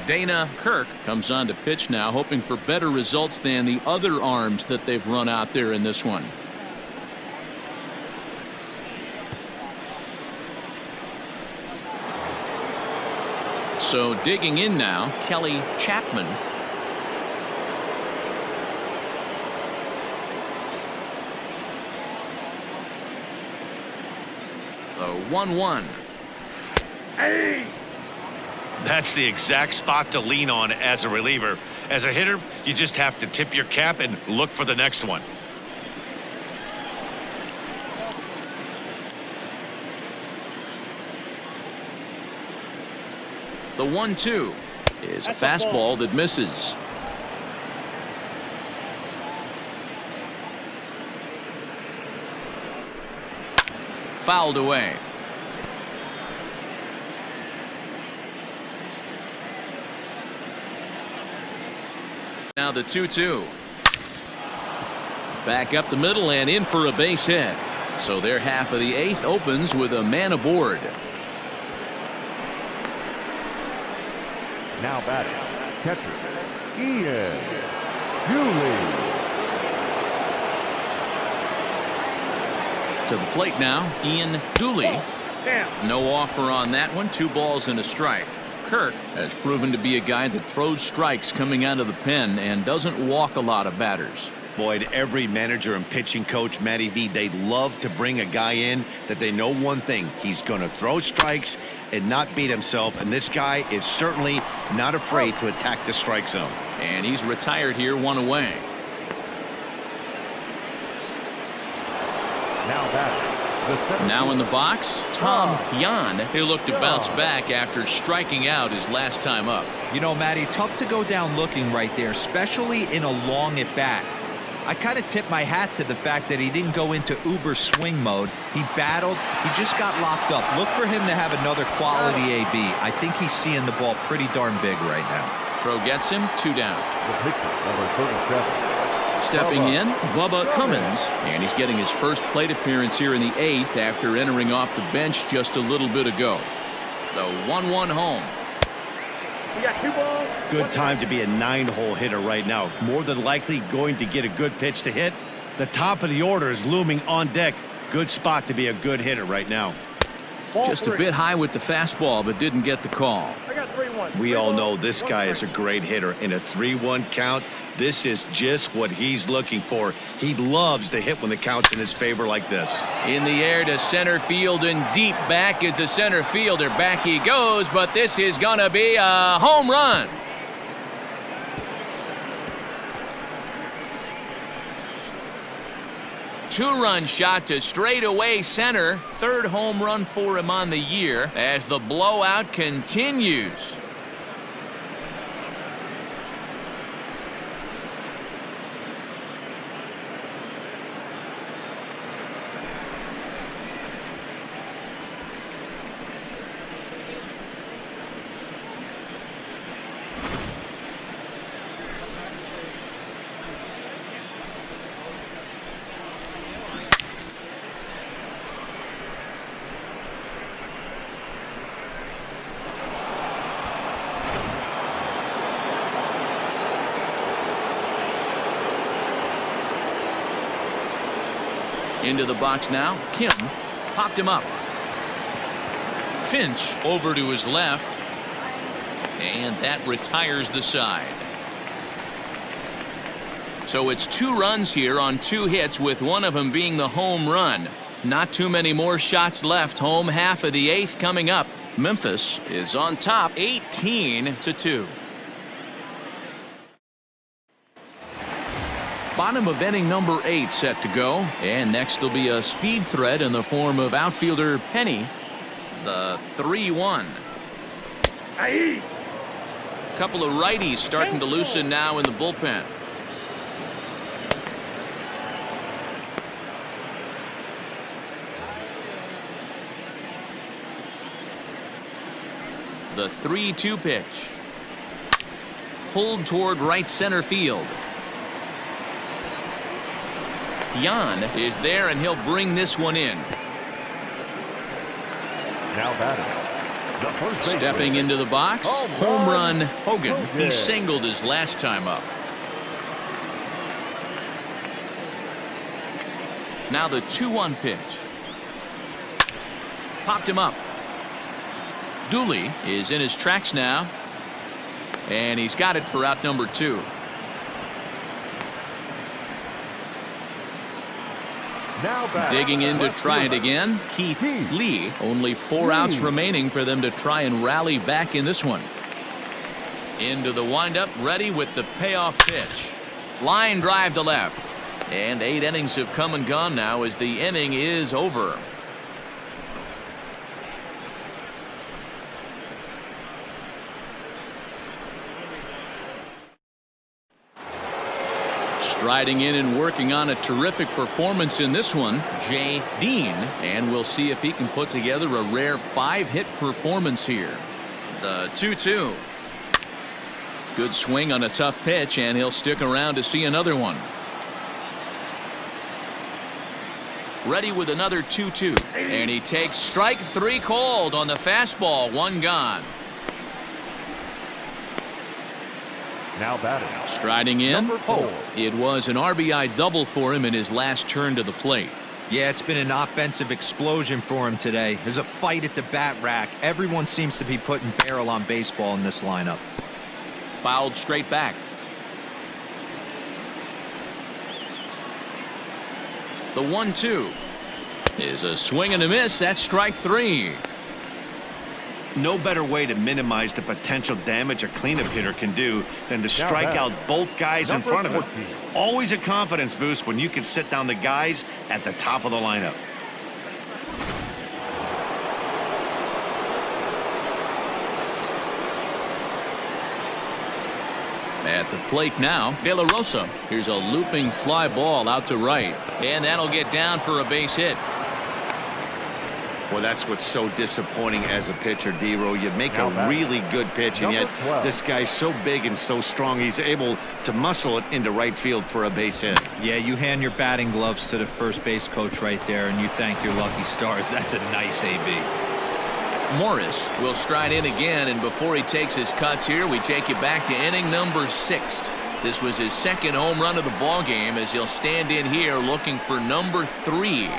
Dana Kirk comes on to pitch now, hoping for better results than the other arms that they've run out there in this one. So digging in now, Kelly Chapman. The 1-1. Hey! That's the exact spot to lean on as a reliever. As a hitter, you just have to tip your cap and look for the next one. The 1-2 is a fastball that misses. Fouled away. Now the 2-2. Back up the middle and in for a base hit. So their half of the eighth opens with a man aboard. Now batting, catcher, Ian Dooley. To the plate now, Ian Dooley. No offer on that one. 2 balls and a strike. Kirk has proven to be a guy that throws strikes coming out of the pen and doesn't walk a lot of batters. Boyd, every manager and pitching coach, Matty V, they love to bring a guy in that they know one thing. He's going to throw strikes and not beat himself, and this guy is certainly not afraid to attack the strike zone. And he's retired here, 1 away. Now in the box, Tom Yan, who looked to bounce back after striking out his last time up. You know, Matty, tough to go down looking right there, especially in a long at bat. I kind of tip my hat to the fact that he didn't go into uber swing mode. He battled. He just got locked up. Look for him to have another quality AB. I think he's seeing the ball pretty darn big right now. Throw gets him, 2 down. The pitcher, number 37. Stepping in, Bubba Cummins, and he's getting his first plate appearance here in the 8th after entering off the bench just a little bit ago. The 1-1 home. We got 2 balls. Good time to be a 9-hole hitter right now. More than likely going to get a good pitch to hit. The top of the order is looming on deck. Good spot to be a good hitter right now. Just a bit high with the fastball, but didn't get the call. We all know this guy is a great hitter. In a 3-1 count, this is just what he's looking for. He loves to hit when the count's in his favor like this. In the air to center field and deep back is the center fielder. Back he goes, but this is going to be a home run. Two-run shot to straightaway center. 3rd home run for him on the year as the blowout continues. Into the box now. Kim popped him up. Finch over to his left. And that retires the side. So it's 2 runs here on 2 hits, with one of them being the home run. Not too many more shots left. Home half of the 8th coming up. Memphis is on top 18-2. Bottom of inning number 8 set to go, and next will be a speed threat in the form of outfielder Penny. The 3-1. Couple of righties starting to loosen now in the bullpen. The 3-2 pitch. Pulled toward right center field. Yan is there, and he'll bring this one in. Now batting, The first Stepping baseman. into the box, home run Hogan. He singled his last time up. Now the 2-1 pitch. Popped him up. Dooley is in his tracks now. And he's got it for out number 2. Now Digging in to try it again, Keith Lee. Only 4 outs remaining for them to try and rally back in this one. Into the windup, ready with the payoff pitch. Line drive to left. And 8 innings have come and gone now as the inning is over. Striding in and working on a terrific performance in this one, Jay Dean, and we'll see if he can put together a rare 5-hit performance here. The 2-2. Good swing on a tough pitch, and he'll stick around to see another one. Ready with another 2-2, and he takes strike 3 called on the fastball. 1 gone. Now batting. Striding in. Number 4. It was an RBI double for him in his last turn to the plate. Yeah, it's been an offensive explosion for him today. There's a fight at the bat rack. Everyone seems to be putting barrel on baseball in this lineup. Fouled straight back. The 1-2 is a swing and a miss. That's strike 3. No better way to minimize the potential damage a cleanup hitter can do than to strike out both guys in front of him. Always a confidence boost when you can sit down the guys at the top of the lineup. At the plate now, De La Rosa. Here's a looping fly ball out to right, and that'll get down for a base hit. Well, that's what's so disappointing as a pitcher, D-Row. You make a really good pitch, and yet this guy's so big and so strong, he's able to muscle it into right field for a base hit. Yeah, you hand your batting gloves to the first base coach right there, and you thank your lucky stars. That's a nice AB. Morris will stride in again, and before he takes his cuts here, we take you back to inning number 6. This was his second home run of the ball game as he'll stand in here looking for number 3.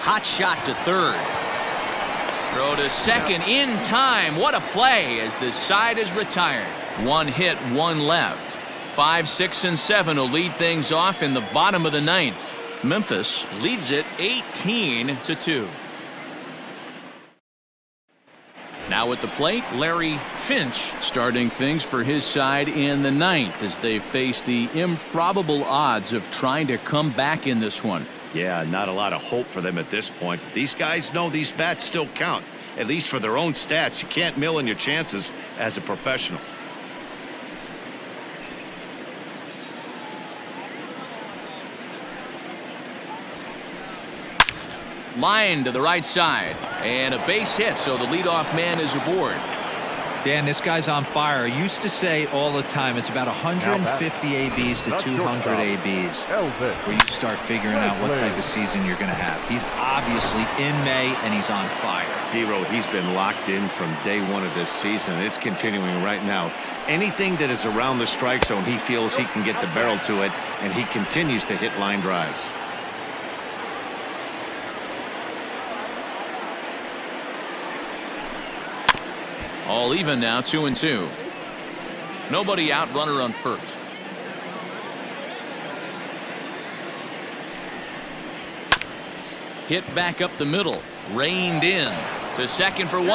Hot shot to third. Throw to second in time. What a play as the side is retired. 1 hit, 1 left. 5, 6, and 7 will lead things off in the bottom of the 9th. Memphis leads it 18-2. Now at the plate, Larry Finch starting things for his side in the 9th as they face the improbable odds of trying to come back in this one. Yeah, not a lot of hope for them at this point, but these guys know these bats still count, at least for their own stats. You can't mill in your chances as a professional. Line to the right side, and a base hit, so the leadoff man is aboard. Dan, this guy's on fire. I used to say all the time it's about 150 ABs to 200 ABs where you start figuring out what type of season you're going to have. He's obviously in May, and he's on fire. D-Row, he's been locked in from day 1 of this season. It's continuing right now. Anything that is around the strike zone, he feels he can get the barrel to it, and he continues to hit line drives. All even now, 2-2. Nobody out, runner on first. Hit back up the middle, reined in to second for 1,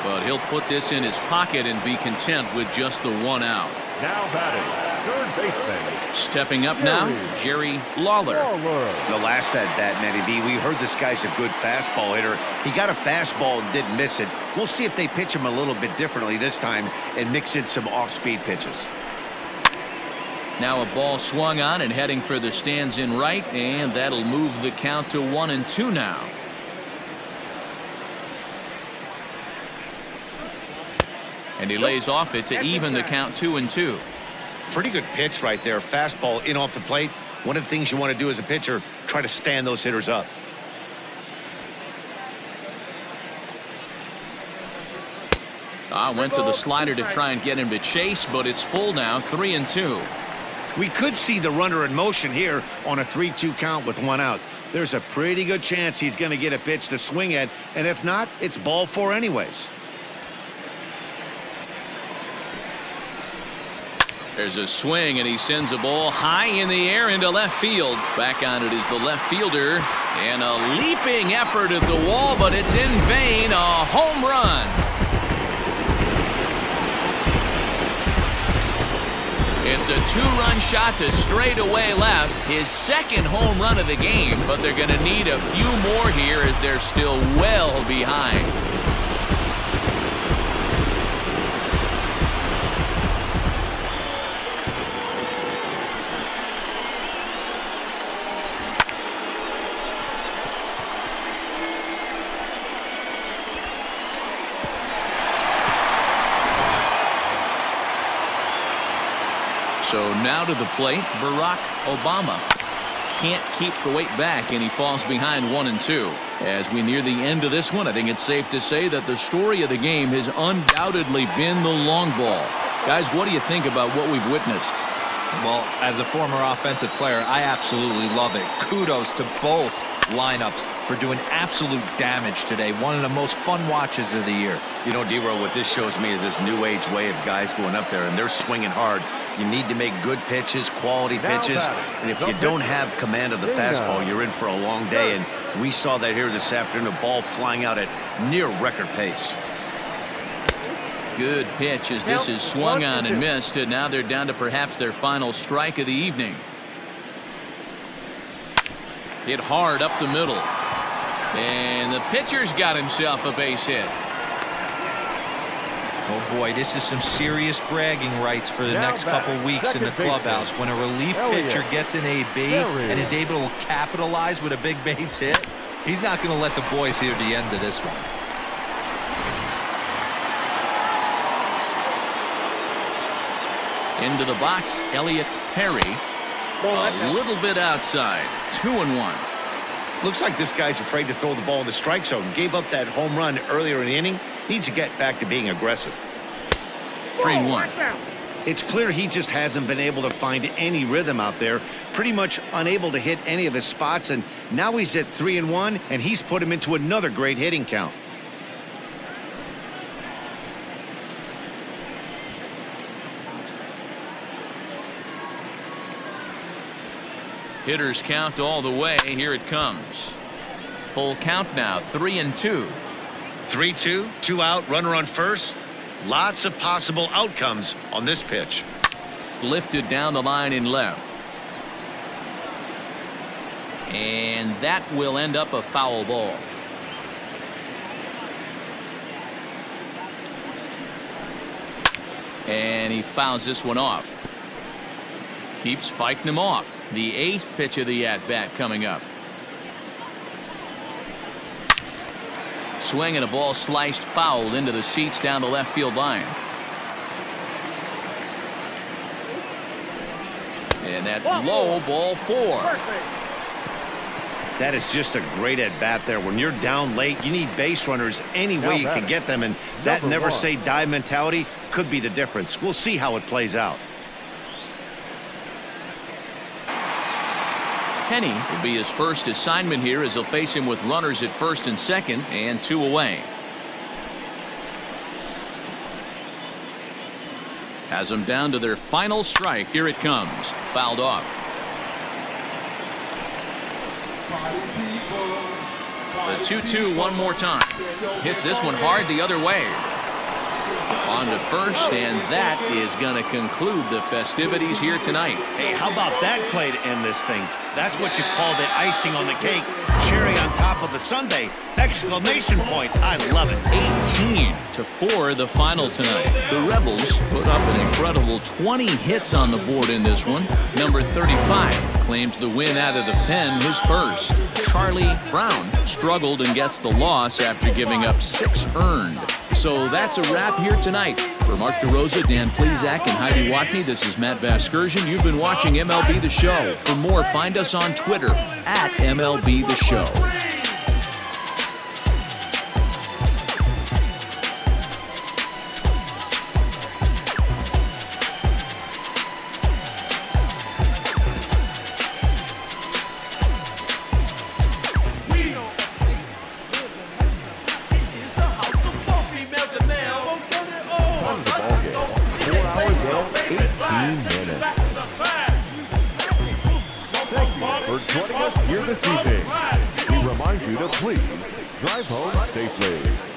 but he'll put this in his pocket and be content with just the 1 out. Now batting, third baseman. Stepping up now, Jerry Lawler. The last at bat, Matty V, we heard this guy's a good fastball hitter. He got a fastball and didn't miss it. We'll see if they pitch him a little bit differently this time and mix in some off-speed pitches. Now a ball swung on and heading for the stands in right, and that'll move the count to 1-2 now. And he lays off it to even the count 2-2. Pretty good pitch right there. Fastball in off the plate. One of the things you want to do as a pitcher, try to stand those hitters up. Went to the slider to try and get him to chase, but it's full now, 3-2. We could see the runner in motion here on a 3-2 count with one out. There's a pretty good chance he's going to get a pitch to swing at, and if not, it's ball 4 anyways. There's a swing, and he sends a ball high in the air into left field. Back on it is the left fielder, and a leaping effort at the wall, but it's in vain. A home run. It's a 2-run shot to straightaway left, his second home run of the game, but they're going to need a few more here as they're still well behind. So now to the plate, Barack Obama can't keep the weight back, and he falls behind 1-2. As we near the end of this one, I think it's safe to say that the story of the game has undoubtedly been the long ball. Guys, what do you think about what we've witnessed? Well, as a former offensive player, I absolutely love it. Kudos to both lineups for doing absolute damage today. One of the most fun watches of the year. You know, D-Row, what this shows me is this new age way of guys going up there, and they're swinging hard. You need to make good pitches, quality pitches, and if you don't have command of the fastball, you're in for a long day, and we saw that here this afternoon, a ball flying out at near record pace. Good pitch as this is swung on and missed, and now they're down to perhaps their final strike of the evening. Hit hard up the middle, and the pitcher's got himself a base hit. Oh boy, this is some serious bragging rights for the next couple weeks in the clubhouse. When a relief pitcher gets an AB and is able to capitalize with a big base hit, he's not going to let the boys hear the end of this one. Into the box, Elliot Perry. A little bit outside, 2-1. Looks like this guy's afraid to throw the ball in the strike zone. Gave up that home run earlier in the inning. Needs to get back to being aggressive. 3-1. It's clear he just hasn't been able to find any rhythm out there. Pretty much unable to hit any of his spots, and now he's at 3-1, and he's put him into another great hitting count. Hitters count all the way. Here it comes. Full count now, 3-2. 3-2, 2 out, runner on first. Lots of possible outcomes on this pitch. Lifted down the line in left. And that will end up a foul ball. And he fouls this one off. Keeps fighting him off. The 8th pitch of the at-bat coming up. Swing and a ball sliced foul into the seats down the left field line. And that's low, ball 4. That is just a great at-bat there. When you're down late, you need base runners any way you can get them, and that never-say-die mentality could be the difference. We'll see how it plays out. Kenny will be his first assignment here as he'll face him with runners at first and second and 2 away. Has them down to their final strike. Here it comes. Fouled off. The 2-2 one more time. Hits this one hard the other way. On to first, and that is going to conclude the festivities here tonight. Hey, how about that play to end this thing? That's what you call the icing on the cake. Cherry on top of the Sunday. Exclamation point. I love it. 18-4 the final tonight. The Rebels put up an incredible 20 hits on the board in this one. Number 35 claims the win out of the pen, his first. Charlie Brown struggled and gets the loss after giving up 6 earned. So that's a wrap here tonight. For Mark DeRosa, Dan Plezak, and Heidi Watney, this is Matt Vasgersian. You've been watching MLB The Show. For more, find us on Twitter at MLB The Show. For joining us here this evening, we remind you to please drive home safely.